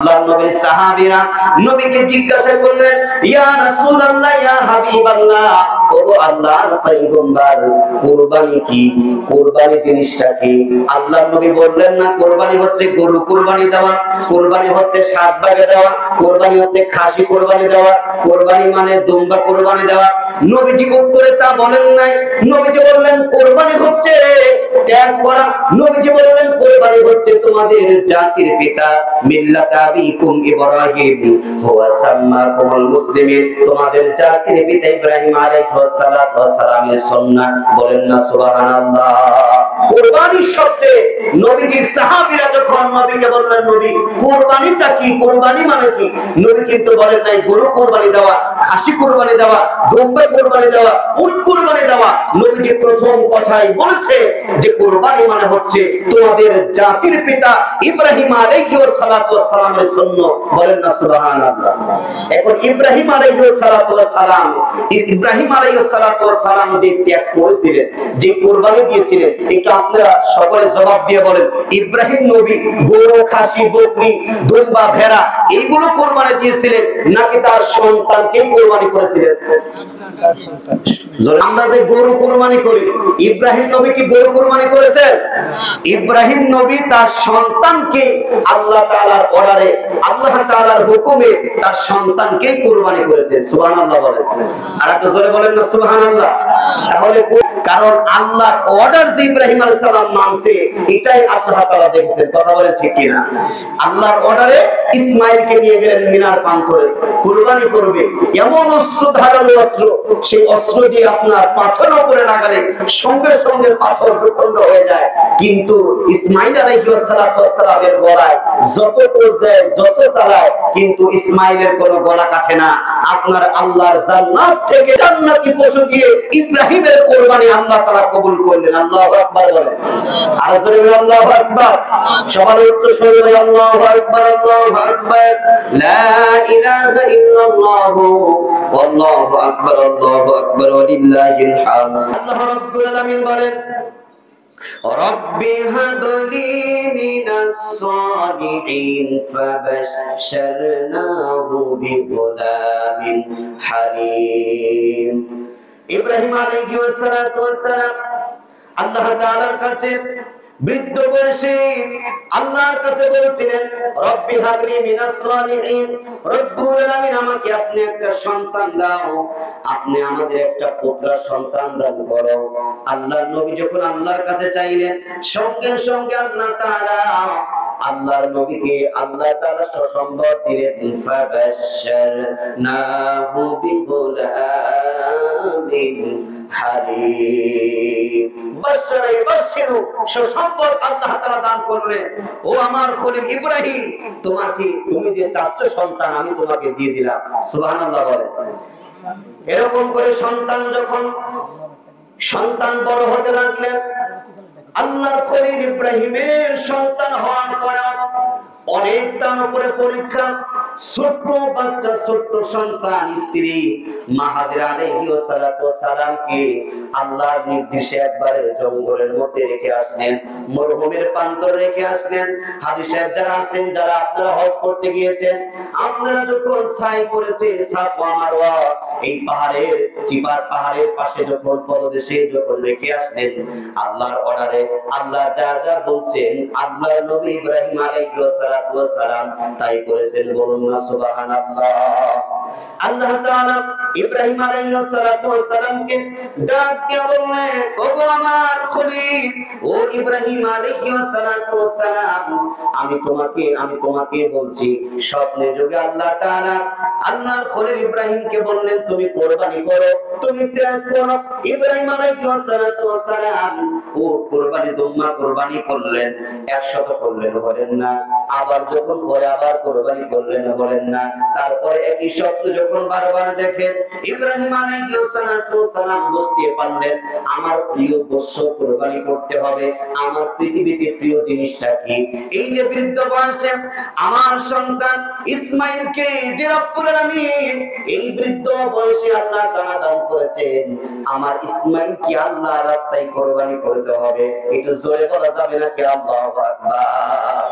আল্লাহর নবীর সাহাবীরা নবীকে জিজ্ঞাসা করলেন, ইয়া রাসূলুল্লাহ, ইয়া হাবিবাল্লাহ, ওগো আল্লাহর পয়গম্বর, কুরবানি কি? কুরবানি জিনিসটা কি? আল্লাহর নবী বললেন না, কুরবানি হচ্ছে গরু কুরবানি দেওয়া, কুরবানি হচ্ছে সাত ভাগে দেওয়া, কুরবানি হচ্ছে খাসি কুরবানি দেওয়া, কুরবানি মানে দুম্বা কুরবানি দেওয়া। নবীজি উত্তরে তা বলেন নাই। নবীজি বললেন কুরবানি হচ্ছে ত্যাগ করা। নবীজি বললেন কুরবানি হচ্ছে তোমাদের জাতির পিতা মিল্লাত আবিকুম ইব্রাহিম হুয়া সাম্মাকুমুল মুসলিমিন, তোমাদের জাতির পিতা ইব্রাহিম আলাইহিস সালাতু ওয়াস সালামের সুন্নাহ। বলেন না সুবহানাল্লাহ। কুরবানির শব্দে নবীজি সাহাবীরা যখন নবীকে বললেন, নবী কুরবানিটা কি? কুরবানি মানে কি? নবী কিন্তু বলেন নাই গরু কুরবানি দেওয়া, খাসি কুরবানি দেওয়া, দুম্বা কুরবানি দেওয়া, উট কুরবানি দেওয়া। নবীজি প্রথম কথাই বলেছে যে কুরবানি মানে হচ্ছে তোমাদের জাতির পিতা ইব্রাহিম আলাইহিস সালাতু ওয়াস সালামের সুন্নাহ। বলেন না সুবহানাল্লাহ। এখন ইব্রাহিম আলাইহিস সালাতু ওয়াস সালাম যে ত্যাগ করেছিলেন, যে কুরবানি দিয়েছিলেন, একটু আপনারা সকলে জবাব দিয়ে বলেন, ইব্রাহিম নবী গরু, খাসি, বকরি, দুম্বা, ভেড়া এইগুলো কুরবানি দিয়েছিলেন নাকি তার সন্তানকে কুরবানি করেছিলেন? আমরা যে গরু কুরবানি করি, ইব্রাহিম নবী কি গরু কুরবানি করেছেন? ইব্রাহিম নবী তার সন্তানকে আল্লাহ তাআলার অর্ডারে, আল্লাহ তাআলার হুকুমে তার সন্তানকে কুরবানি করেছেন। সুবহানাল্লাহ বলেন। আর একটু জোরে বলেন না সুবহানাল্লাহ। তাহলে কারণ আল্লাহর অর্ডার যে ইব্রাহিম আলাইহিস সালাম মানছে, এটাই আল্লাহ তাআলা দেখেছেন। কথা বলেন ঠিক কি না? আল্লাহর অর্ডারে ইসমাঈলকে নিয়ে গেলেন মিনার প্রান্তরে, কুরবানি করবে। এমন অস্ত্র, ধারালো অস্ত্র, সেই অস্ত্র দিয়ে আপনার পাথরের উপরে লাগালে সঙ্গে সঙ্গে পাথর প্রখণ্ড হয়ে যায়। কিন্তু ইসমাঈল আলাইহিস সালামের গলায় যত কোষ দেয়, যত চালায়, কিন্তু ইসমাঈলের কোনো গলা কাটে না। আপনার আল্লাহর জান্নাত থেকে জান্নাতি পশু দিয়ে ইব্রাহিমের কুরবানি আল্লাহ তাআলা কবুল করলেন। আল্লাহু আকবার বলেন। আর জোরে বলেন আল্লাহু আকবার। সবার উচ্চ স্বরে বলেন আল্লাহু আকবার, আল্লাহু আকবার, লা ইলাহা ইল্লাল্লাহু আল্লাহু আকবার, আল্লাহু আকবার, ওয়ালিল্লাহিল হামদ। আল্লাহ রাব্বুল আলামিন বলেন, রব্বি হাবলি মিনাস সালিহিন ফাবাশশারনাহু বিগুলামিন হালিম। ইব্রাহিম আলাইহিস সালাতু ওয়াস সালাম আল্লাহ তাআলার কাছে বৃদ্ধ বয়সে আল্লাহর কাছে বলছিলেন, রব্বি হাবলি মিনাস সালিহিন, রব্বুল আলামিন আমাকে আপনি একটা সন্তান দাও, আপনি আমাদের একটা পুত্র সন্তান দান করো। আল্লাহর নবী যখন আল্লাহর কাছে চাইলেন, সঙ্গে সঙ্গে আল্লাহ তাআলা আল্লাহর নবীকে আল্লাহ তাআলা সুসংবাদ দিলেন, ফাবাশশারনাহু বিগুলামিন হালিম। বাশশারু সুসংবাদ আল্লাহ তাআলা দান করলেন, ও আমার খলিল ইব্রাহিম, তুমি যে চাচ্ছ সন্তান, আমি তোমাকে দিয়ে দিলাম। সুবহানাল্লাহ বলেন। এরকম করে সন্তান বড় হতে লাগলেন, আল্লাহর খলিল ইব্রাহিমের সন্তান হওয়ার পরে অনেক তার উপরে পরীক্ষা। ছোট্ট বাচ্চা, ছোট্ট সন্তান, স্ত্রী মা হাজেরা আলাইহিস সালাতু ওয়াস সালামকে আল্লাহর নির্দেশে একবারে জঙ্গলের মধ্যে রেখে আসলেন, মরুভূমির প্রান্তরে রেখে আসলেন। হাজী সাহেব যারা আছেন, যারা আপনারা হজ করতে গিয়েছেন, আপনারা যখন সাই করেছেন সাফা মারওয়া, এই পাহাড়ের চিপার পাহাড়ের পাশে যখন পদদেশে যখন রেখে আসলেন, আল্লাহর অর্ডারে আল্লাহ যা যা বলছেন আল্লাহর নবী ইব্রাহিম আলাইহিস সালাতু ওয়াস সালাম তাই করেছেন। বলুন না সুবহানাল্লাহ। আল্লাহ তাআলা ইব্রাহিম আলাইহিস সালাতু ওয়াস সালামকে ডাক দিয়ে বললেন, ওগো আমার খলিল, ও ইব্রাহিম আলাইহিস সালাতু ওয়াস সালাম, আমি তোমাকে বলছি। স্বপ্নে যোগে আল্লাহ তাআলা আল্লাহর খলিল ইব্রাহিমকে বললেন, তুমি কুরবানি করো, তুমি ত্যাগ করো। ইব্রাহিম আলাইহিস সালাতু ওয়াস সালাম ও কুরবানি দুম্মা কুরবানি করলেন, 100 করলেন, হলেন না। আবার যখন পরে আবার কুরবানি করলেন, হলেন না। তারপরে একই স্বপ্ন যখন বারবার দেখেন, ইব্রাহিম আলাইহিস সালাতু ওয়াস সালাম বুঝতে পারলেন, আমার প্রিয় বৎস কুরবানি করতে হবে। আমার পৃথিবীতে প্রিয় জিনিসটা কি? এই যে বৃদ্ধ বয়সে আমার সন্তান ইসমাঈলকে যে রব্বুল আলামিন এই বৃদ্ধ বয়সে আল্লাহ তাআলা দান করেছেন, আমার ইসমাঈল কি আল্লাহর রাস্তায় কুরবানি করতে হবে। একটু জোরে বলা যাবে নাকি আল্লাহু আকবার?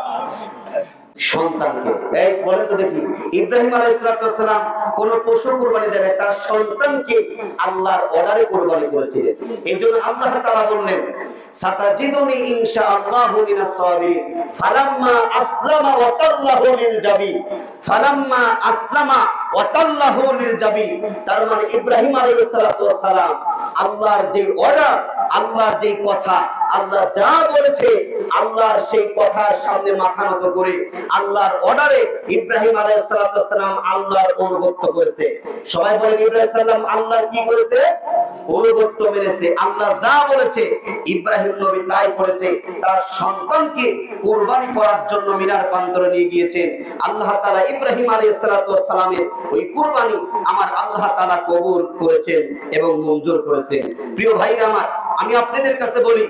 সন্তানকে। এই বলেন তো দেখি, ইব্রাহিম আলাইহিস সালাম কোন পশু কুরবানি দেন, তার সন্তানকে আল্লাহর অর্ডারে কুরবানি করেছিলেন। এইজন্য আল্লাহ তাআলা বললেন সাতাজিদুনি ইনশাআল্লাহু মিনাস সাবিরিন ফালাম্মা আসলামা ওয়া তাল্লাহু লিল জাবিন, ফালাম্মা আসলামা ওয়া তাল্লাহু লিল জাবিন। তার মানে ইব্রাহিম আলাইহিস সালাম আল্লাহর যে অর্ডার, আল্লাহর যে কথা, আল্লাহ যা বলেছে আল্লাহর সেই কথার সামনে মাথা নত করে আল্লাহর অর্ডারে ইব্রাহিম আলাইহিস সালাম আল্লাহর অনুগত করেছে। সবাই বলেন ইব্রাহিম সাল্লাম আল্লাহর কি করেছে? অনুগত মেনেছে। আল্লাহ যা বলেছে ইব্রাহিম নবী তাই করেছে। তার সন্তানকে কুরবানি করার জন্য মিনার প্রান্তরে নিয়ে গিয়েছেন। আল্লাহ তাআলা ইব্রাহিম আলাইহিস সালামের ওই কুরবানি আমার আল্লাহ তাআলা কবুল করেছেন এবং মঞ্জুর করেছেন। প্রিয় ভাইরা আমার, আমি আপনাদের কাছে বলি